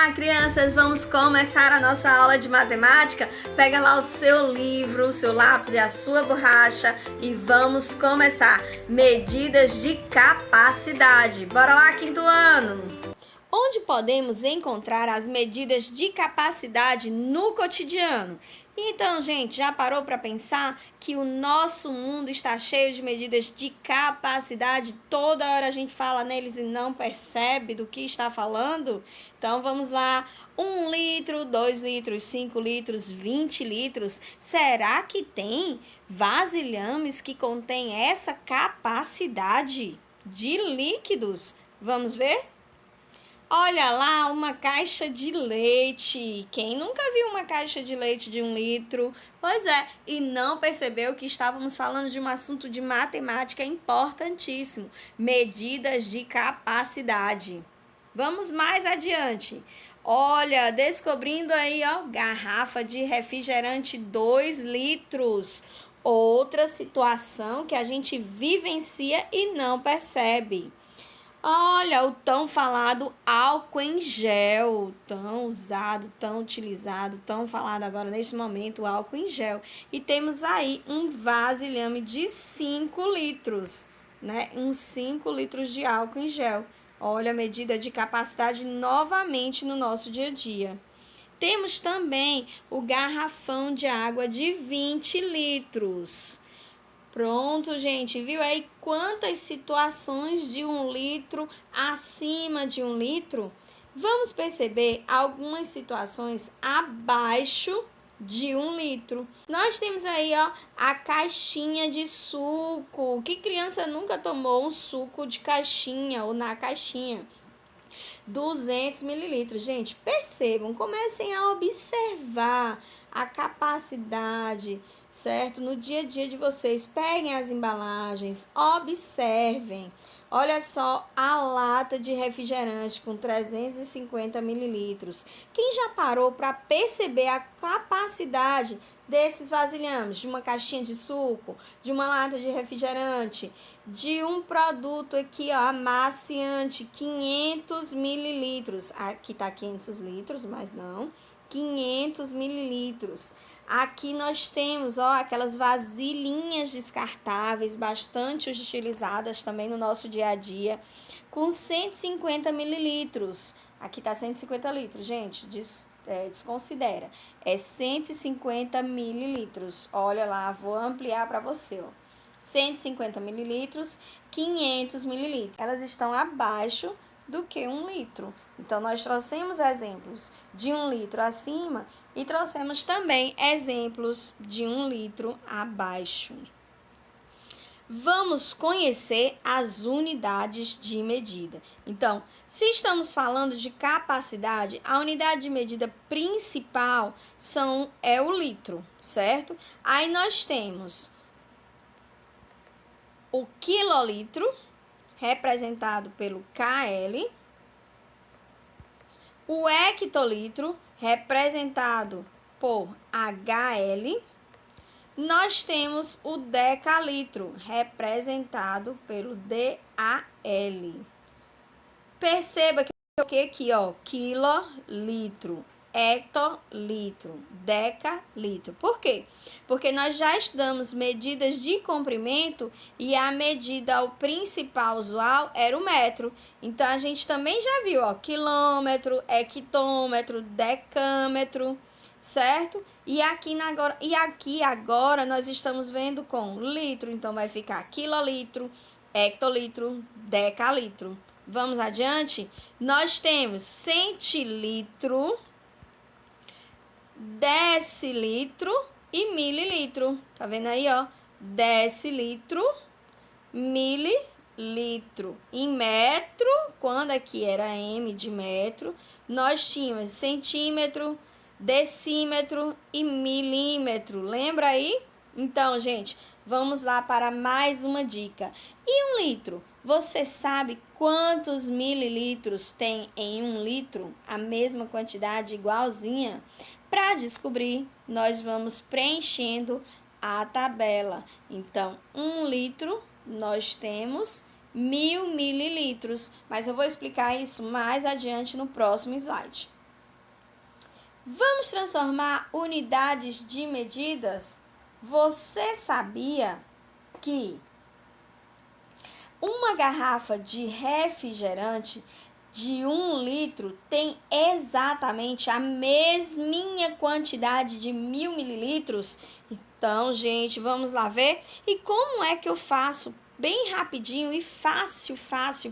Olá, crianças! Vamos começar a nossa aula de matemática? Pega lá o seu livro, o seu lápis e a sua borracha e vamos começar. Medidas de capacidade. Bora lá, quinto ano! Onde podemos encontrar as medidas de capacidade no cotidiano? Então, gente, já parou para pensar que o nosso mundo está cheio de medidas de capacidade? Toda hora a gente fala neles e não percebe do que está falando? Então, vamos lá. 1 litro, 2 litros, 5 litros, 20 litros. Será que tem vasilhames que contém essa capacidade de líquidos? Vamos ver? Olha lá, uma caixa de leite. Quem nunca viu uma caixa de leite de 1 litro? Pois é, e não percebeu que estávamos falando de um assunto de matemática importantíssimo. Medidas de capacidade. Vamos mais adiante. Olha, descobrindo aí, ó, garrafa de refrigerante 2 litros. Outra situação que a gente vivencia e não percebe. Olha, o tão falado álcool em gel, tão usado, tão utilizado, tão falado agora neste momento, o álcool em gel. E temos aí um vasilhame de 5 litros, né? Uns 5 litros de álcool em gel. Olha a medida de capacidade novamente no nosso dia a dia. Temos também o garrafão de água de 20 litros. Pronto, gente, viu aí quantas situações de 1 litro acima de 1 litro? Vamos perceber algumas situações abaixo de 1 litro. Nós temos aí, ó, a caixinha de suco. Que criança nunca tomou um suco de caixinha ou na caixinha? 200 mililitros. Gente, percebam, comecem a observar a capacidade, certo? No dia a dia de vocês, peguem as embalagens, observem. Olha só a lata de refrigerante com 350 mililitros. Quem já parou para perceber a capacidade desses vasilhames, de uma caixinha de suco, de uma lata de refrigerante, de um produto aqui, ó, amaciante, 500 mililitros. Aqui tá 500 litros, mas não, 500 mililitros. Aqui nós temos, ó, aquelas vasilhinhas descartáveis, bastante utilizadas também no nosso dia a dia, com 150 mililitros. Aqui tá 150 litros, gente, desconsidera. É 150 mililitros. Olha lá, vou ampliar para você, ó. 150 mililitros, 500 mililitros. Elas estão abaixo do que 1 litro. Então, nós trouxemos exemplos de 1 litro acima e trouxemos também exemplos de 1 litro abaixo. Vamos conhecer as unidades de medida. Então, se estamos falando de capacidade, a unidade de medida principal é o litro, certo? Aí nós temos o quilolitro, representado pelo KL, o hectolitro, representado por HL. Nós temos o decalitro, representado pelo DAL. Perceba que aqui, ó, quilolitro, hectolitro, decalitro. Por quê? Porque nós já estudamos medidas de comprimento e a medida o principal usual era o metro. Então, a gente também já viu, ó, quilômetro, hectômetro, decâmetro, certo? E aqui agora nós estamos vendo com litro, então vai ficar quilolitro, hectolitro, decalitro. Vamos adiante? Nós temos centilitro, decilitro e mililitro. Tá vendo aí, ó? Decilitro, mililitro. Em metro, quando aqui era M de metro, nós tínhamos centímetro, decímetro e milímetro. Lembra aí? Então, gente, vamos lá para mais uma dica. E 1 litro? Você sabe quantos mililitros tem em 1 litro? A mesma quantidade, igualzinha? Para descobrir, nós vamos preenchendo a tabela. Então, 1 litro, nós temos 1000 mililitros. Mas eu vou explicar isso mais adiante no próximo slide. Vamos transformar unidades de medidas? Você sabia que uma garrafa de refrigerante de 1 litro tem exatamente a mesminha quantidade de 1000 mililitros? Então, gente, vamos lá ver. E como é que eu faço bem rapidinho e fácil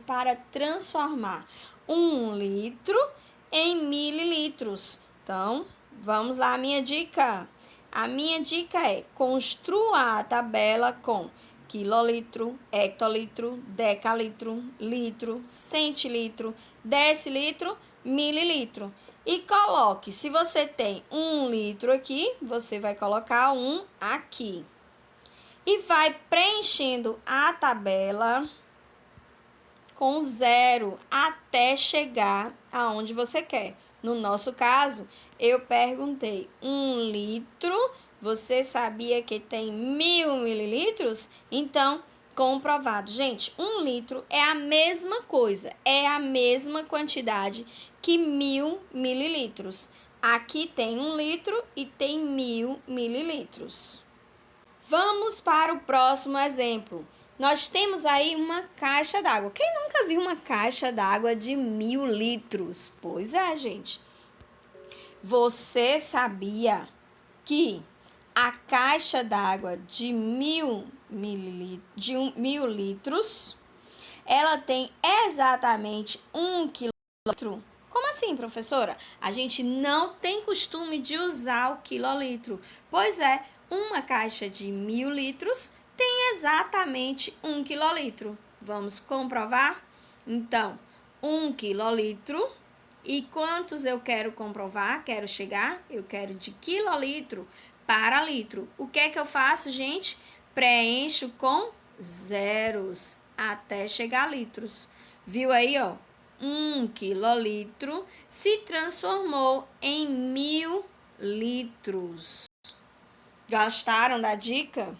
para transformar 1 litro em mililitros? Então, vamos lá, a minha dica. A minha dica é: construa a tabela com quilolitro, hectolitro, decalitro, litro, centilitro, decilitro, mililitro. E coloque, se você tem 1 litro aqui, você vai colocar 1 aqui. E vai preenchendo a tabela com 0 até chegar aonde você quer. No nosso caso, eu perguntei 1 litro, você sabia que tem 1000 mililitros? Então, comprovado. Gente, 1 litro é a mesma coisa, é a mesma quantidade que 1000 mililitros. Aqui tem 1 litro e tem 1000 mililitros. Vamos para o próximo exemplo. Nós temos aí uma caixa d'água. Quem nunca viu uma caixa d'água de 1000 litros? Pois é, gente. Você sabia que a caixa d'água de 1000 litros, ela tem exatamente 1 quilolitro? Como assim, professora? A gente não tem costume de usar o quilolitro. Pois é, uma caixa de 1000 litros tem exatamente 1 quilolitro. Vamos comprovar? Então, 1 quilolitro. E quantos eu quero comprovar? Quero chegar? Eu quero de quilolitro para litro. O que é que eu faço, gente? Preencho com zeros até chegar a litros. Viu aí, ó? 1 quilolitro se transformou em 1000 litros. Gostaram da dica?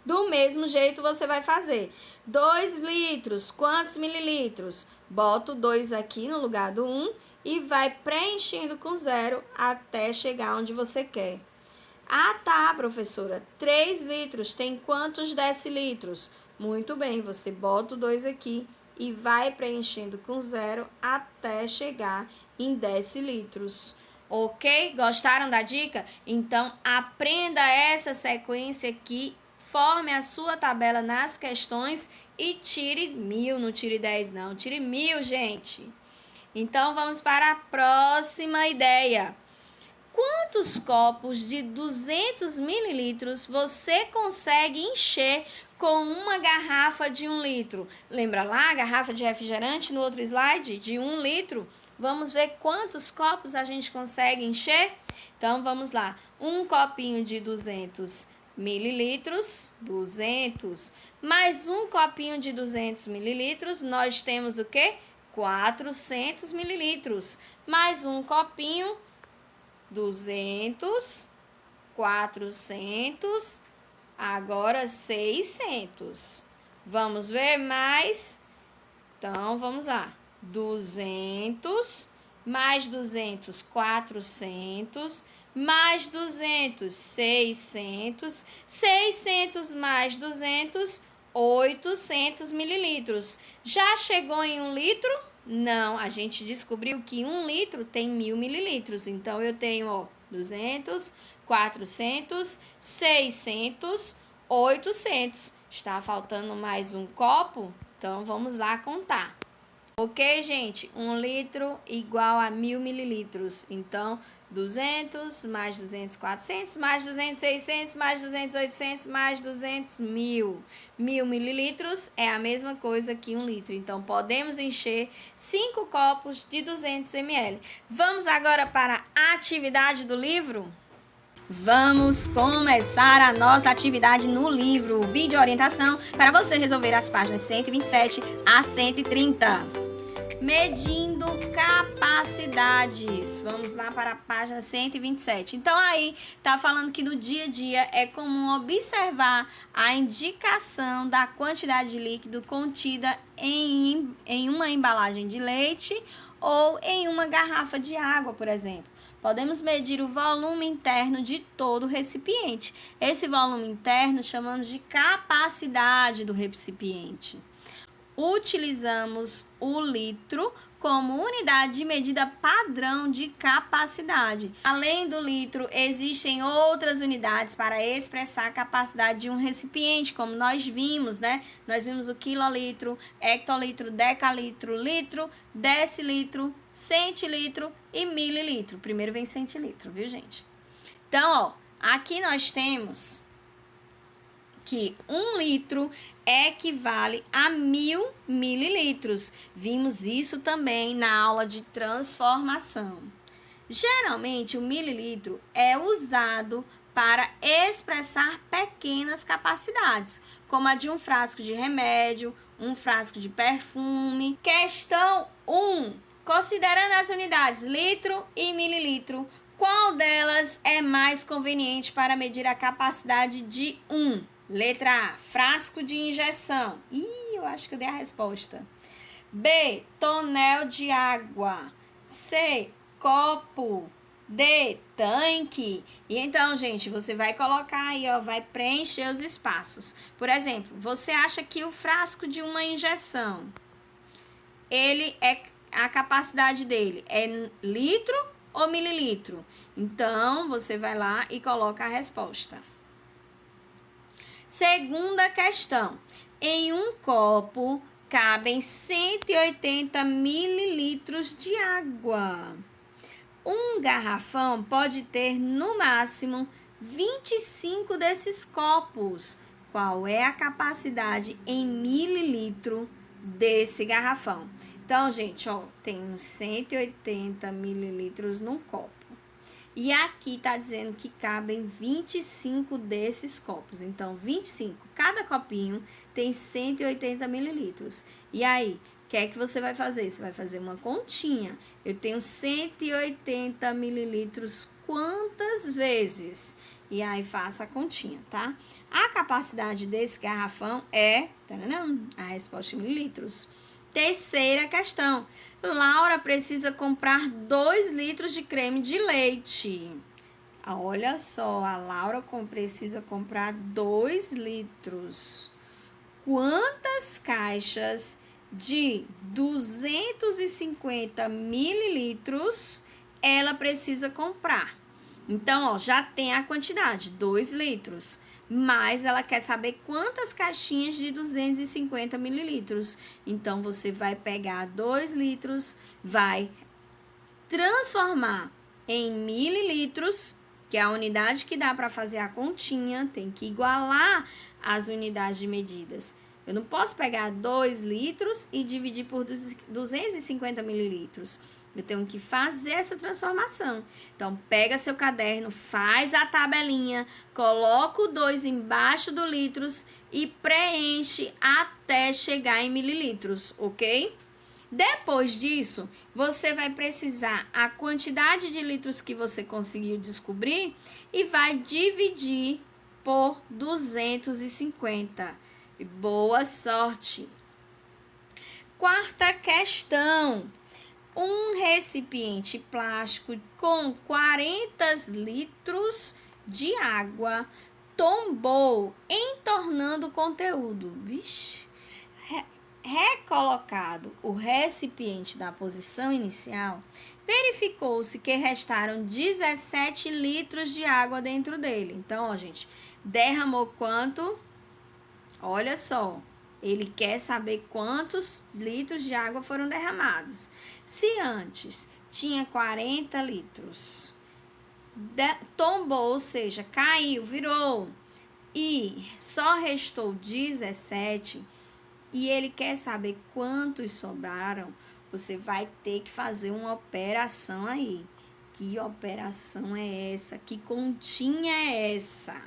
Do mesmo jeito você vai fazer. 2 litros, quantos mililitros? Bota o 2 aqui no lugar do 1 e vai preenchendo com 0 até chegar onde você quer. Ah, tá, professora. 3 litros tem quantos decilitros? Muito bem, você bota o 2 aqui e vai preenchendo com 0 até chegar em decilitros. Ok? Gostaram da dica? Então, aprenda essa sequência aqui, forme a sua tabela nas questões e tire 1000, não tire 10 não, tire 1000, gente. Então, vamos para a próxima ideia. Quantos copos de 200 mililitros você consegue encher com uma garrafa de 1 litro? Lembra lá a garrafa de refrigerante no outro slide de 1 litro? Vamos ver quantos copos a gente consegue encher? Então, vamos lá. Um copinho de 200 mililitros, 200. Mais um copinho de 200 mililitros, nós temos o quê? 400 mililitros. Mais um copinho, 200, 400, agora 600. Vamos ver mais? Então, vamos lá. 200, mais 200, 400, mais 200, 600, 600 mais 200, 800 mililitros. Já chegou em 1 litro? Não, a gente descobriu que 1 litro tem 1000 mililitros. Então, eu tenho, ó, 200, 400, 600, 800. Está faltando mais um copo? Então, vamos lá contar. Ok, gente? 1 litro igual a 1000 mililitros. Então, 200 mais 200, 400, mais 200, 600, mais 200, 800, mais 200, 1000. 1000 mililitros é a mesma coisa que 1 litro. Então, podemos encher 5 copos de 200 ml. Vamos agora para a atividade do livro? Vamos começar a nossa atividade no livro. Vídeo orientação para você resolver as páginas 127 a 130. Medindo capacidades. Vamos lá para a página 127. Então, aí tá falando que no dia a dia é comum observar a indicação da quantidade de líquido contida em uma embalagem de leite ou em uma garrafa de água, por exemplo. Podemos medir o volume interno de todo o recipiente. Esse volume interno chamamos de capacidade do recipiente. Utilizamos o litro como unidade de medida padrão de capacidade. Além do litro, existem outras unidades para expressar a capacidade de um recipiente, como nós vimos, né? Nós vimos o quilolitro, hectolitro, decalitro, litro, decilitro, centilitro e mililitro. Primeiro vem centilitro, viu, gente? Então, ó, aqui nós temos que 1 litro equivale a 1000 mililitros. Vimos isso também na aula de transformação. Geralmente, o mililitro é usado para expressar pequenas capacidades, como a de um frasco de remédio, um frasco de perfume. Questão 1. Considerando as unidades litro e mililitro, qual delas é mais conveniente para medir a capacidade de 1? Letra A, frasco de injeção. Eu acho que eu dei a resposta. B, tonel de água. C, copo. D, tanque. E então, gente, você vai colocar aí, ó, vai preencher os espaços. Por exemplo, você acha que o frasco de uma injeção, a capacidade dele é litro ou mililitro? Então, você vai lá e coloca a resposta. Segunda questão. Em um copo cabem 180 mililitros de água. Um garrafão pode ter no máximo 25 desses copos. Qual é a capacidade em mililitro desse garrafão? Então, gente, ó, tem uns 180 mililitros num copo. E aqui tá dizendo que cabem 25 desses copos. Então, 25. Cada copinho tem 180 mililitros. E aí, o que é que você vai fazer? Você vai fazer uma continha. Eu tenho 180 mililitros quantas vezes? E aí, faça a continha, tá? A capacidade desse garrafão é... a resposta em mililitros. Terceira questão. Laura precisa comprar 2 litros de creme de leite. Olha só, a Laura precisa comprar 2 litros. Quantas caixas de 250 mililitros ela precisa comprar? Então, ó, já tem a quantidade, 2 litros. Mas ela quer saber quantas caixinhas de 250 mililitros. Então, você vai pegar 2 litros, vai transformar em mililitros, que é a unidade que dá para fazer a continha, tem que igualar as unidades de medidas. Eu não posso pegar 2 litros e dividir por 250 mililitros. Eu tenho que fazer essa transformação. Então, pega seu caderno, faz a tabelinha, coloca o 2 embaixo do litros e preenche até chegar em mililitros, ok? Depois disso, você vai precisar a quantidade de litros que você conseguiu descobrir e vai dividir por 250. Boa sorte! Quarta questão. Um recipiente plástico com 40 litros de água tombou, entornando o conteúdo. Vixe! Recolocado o recipiente na posição inicial, verificou-se que restaram 17 litros de água dentro dele. Então, ó, gente, derramou quanto? Olha só. Ele quer saber quantos litros de água foram derramados. Se antes tinha 40 litros, tombou, ou seja, caiu, virou, e só restou 17, e ele quer saber quantos sobraram, você vai ter que fazer uma operação aí. Que operação é essa? Que continha é essa?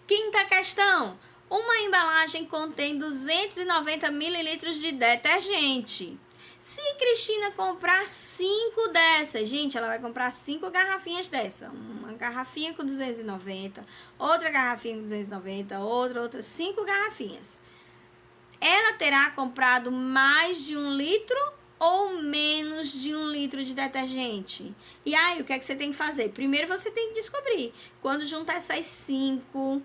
Quinta questão. Uma embalagem contém 290 mililitros de detergente. Se Cristina comprar 5 dessas, gente, ela vai comprar 5 garrafinhas dessa. Uma garrafinha com 290, outra garrafinha com 290, outra, 5 garrafinhas. ela terá comprado mais de 1 litro ou menos de 1 litro de detergente? E aí, o que é que você tem que fazer? Primeiro você tem que descobrir. Quando juntar essas 5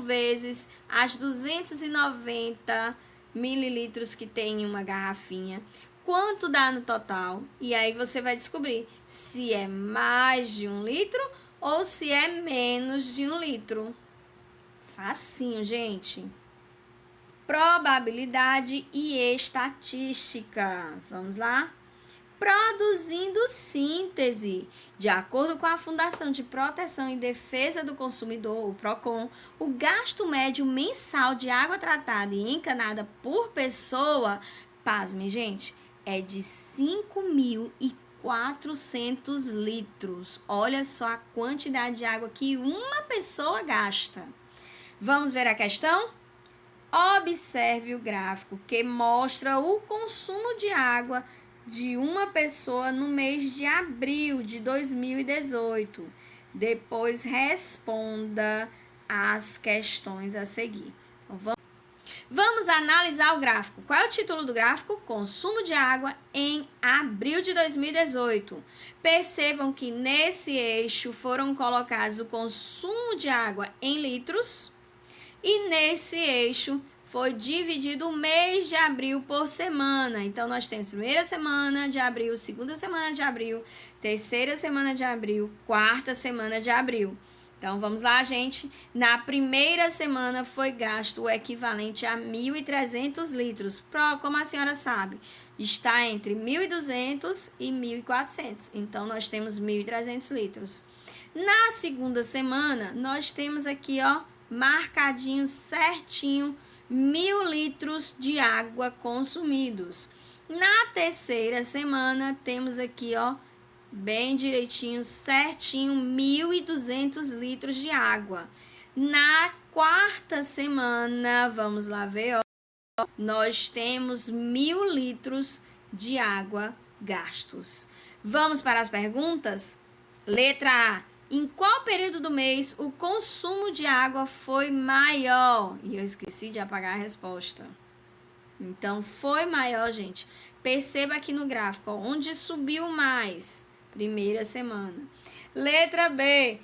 vezes as 290 mililitros que tem em uma garrafinha, quanto dá no total? E aí você vai descobrir se é mais de 1 litro ou se é menos de 1 litro. Facinho, gente. Probabilidade e estatística. Vamos lá? Produzindo síntese. De acordo com a Fundação de Proteção e Defesa do Consumidor, o PROCON, o gasto médio mensal de água tratada e encanada por pessoa, pasme, gente, é de 5.400 litros. Olha só a quantidade de água que uma pessoa gasta. Vamos ver a questão? Observe o gráfico que mostra o consumo de água de uma pessoa no mês de abril de 2018. Depois responda as questões a seguir. Então, vamos analisar o gráfico. Qual é o título do gráfico? Consumo de água em abril de 2018. Percebam que nesse eixo foram colocados o consumo de água em litros. E nesse eixo foi dividido o mês de abril por semana. Então, nós temos primeira semana de abril, segunda semana de abril, terceira semana de abril, quarta semana de abril. Então, vamos lá, gente. Na primeira semana foi gasto o equivalente a 1.300 litros. Como a senhora sabe, está entre 1.200 e 1.400. Então, nós temos 1.300 litros. Na segunda semana, nós temos aqui, ó, marcadinho certinho 1.000 litros de água consumidos. Na terceira semana temos aqui, ó, bem direitinho, certinho 1.200 litros de água. Na quarta semana, vamos lá ver, ó, nós temos 1.000 litros de água gastos. Vamos para as perguntas? Letra A. Em qual período do mês o consumo de água foi maior? E eu esqueci de apagar a resposta. Então, foi maior, gente. Perceba aqui no gráfico, ó, onde subiu mais. Primeira semana. Letra B.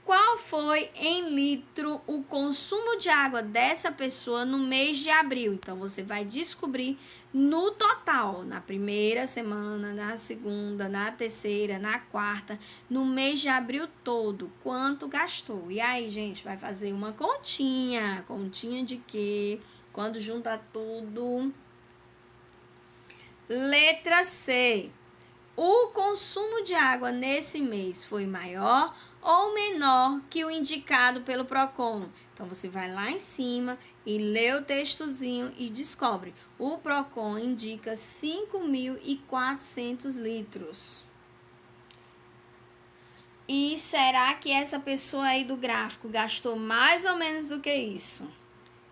Qual foi em litro o consumo de água dessa pessoa no mês de abril? Então, você vai descobrir no total, na primeira semana, na segunda, na terceira, na quarta, no mês de abril todo, quanto gastou. E aí, gente, vai fazer uma continha. Continha de quê? Quando junta tudo. Letra C. O consumo de água nesse mês foi maior ou menor que o indicado pelo PROCON? Então, você vai lá em cima e lê o textozinho e descobre. O PROCON indica 5.400 litros. E será que essa pessoa aí do gráfico gastou mais ou menos do que isso?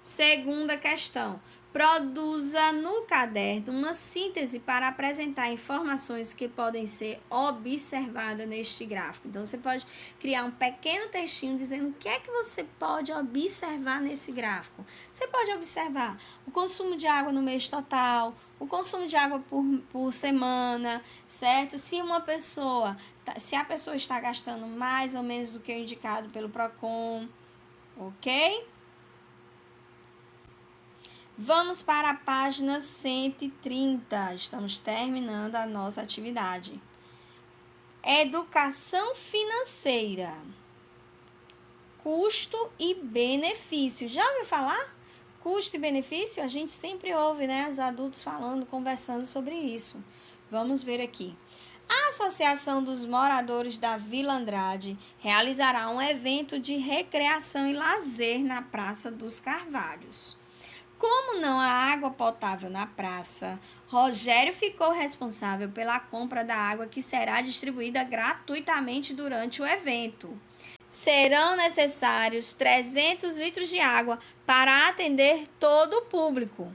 Segunda questão. Produza no caderno uma síntese para apresentar informações que podem ser observadas neste gráfico. Então, você pode criar um pequeno textinho dizendo o que é que você pode observar nesse gráfico. Você pode observar o consumo de água no mês total, o consumo de água por semana, certo? Se a pessoa está gastando mais ou menos do que o indicado pelo PROCON, ok? Vamos para a página 130. Estamos terminando a nossa atividade. Educação financeira. Custo e benefício. Já ouviu falar? Custo e benefício? A gente sempre ouve, né? Os adultos falando, conversando sobre isso. Vamos ver aqui. A Associação dos Moradores da Vila Andrade realizará um evento de recreação e lazer na Praça dos Carvalhos. Como não há água potável na praça, Rogério ficou responsável pela compra da água que será distribuída gratuitamente durante o evento. Serão necessários 300 litros de água para atender todo o público.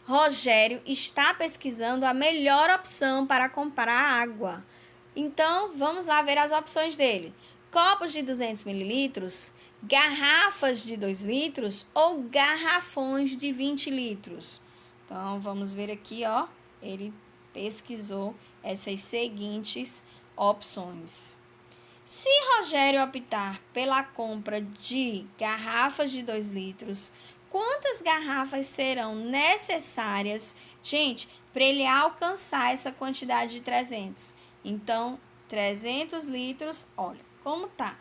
Rogério está pesquisando a melhor opção para comprar água. Então, vamos lá ver as opções dele. Copos de 200 mililitros, garrafas de 2 litros ou garrafões de 20 litros? Então, vamos ver aqui, ó. Ele pesquisou essas seguintes opções. Se Rogério optar pela compra de garrafas de 2 litros, quantas garrafas serão necessárias, gente, para ele alcançar essa quantidade de 300? Então, 300 litros, olha como tá.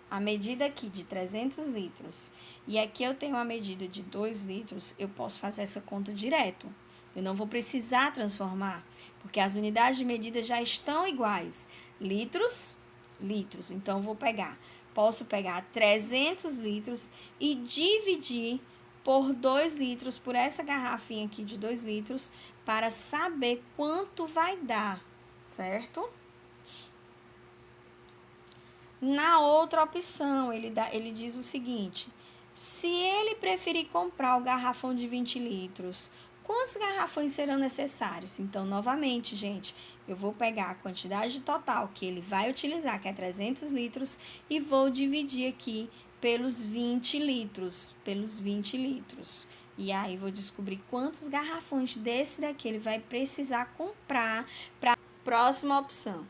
A medida aqui de 300 litros e aqui eu tenho a medida de 2 litros, eu posso fazer essa conta direto. Eu não vou precisar transformar, porque as unidades de medida já estão iguais. Litros, litros. Então, posso pegar 300 litros e dividir por 2 litros, por essa garrafinha aqui de 2 litros, para saber quanto vai dar, certo? Na outra opção, ele diz o seguinte: se ele preferir comprar o garrafão de 20 litros, quantos garrafões serão necessários? Então, novamente, gente, eu vou pegar a quantidade total que ele vai utilizar, que é 300 litros, e vou dividir aqui pelos 20 litros. E aí, vou descobrir quantos garrafões desse daqui ele vai precisar comprar para a próxima opção.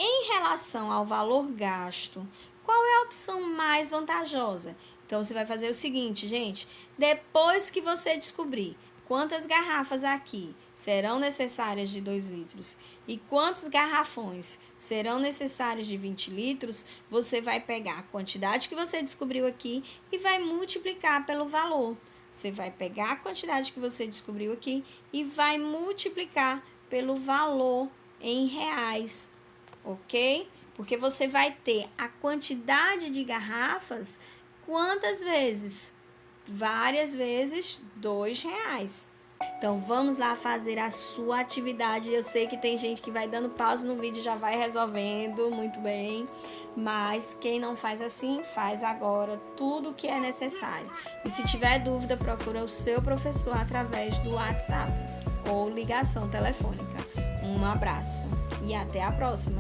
Em relação ao valor gasto, qual é a opção mais vantajosa? Então, você vai fazer o seguinte, gente. Depois que você descobrir quantas garrafas aqui serão necessárias de 2 litros e quantos garrafões serão necessários de 20 litros, você vai pegar a quantidade que você descobriu aqui e vai multiplicar pelo valor. Você vai pegar a quantidade que você descobriu aqui e vai multiplicar pelo valor em reais. Ok? Porque você vai ter a quantidade de garrafas, quantas vezes? Várias vezes, R$2. Então, vamos lá fazer a sua atividade. Eu sei que tem gente que vai dando pausa no vídeo e já vai resolvendo, muito bem. Mas quem não faz assim, faz agora tudo o que é necessário. E se tiver dúvida, procura o seu professor através do WhatsApp ou ligação telefônica. Um abraço e até a próxima!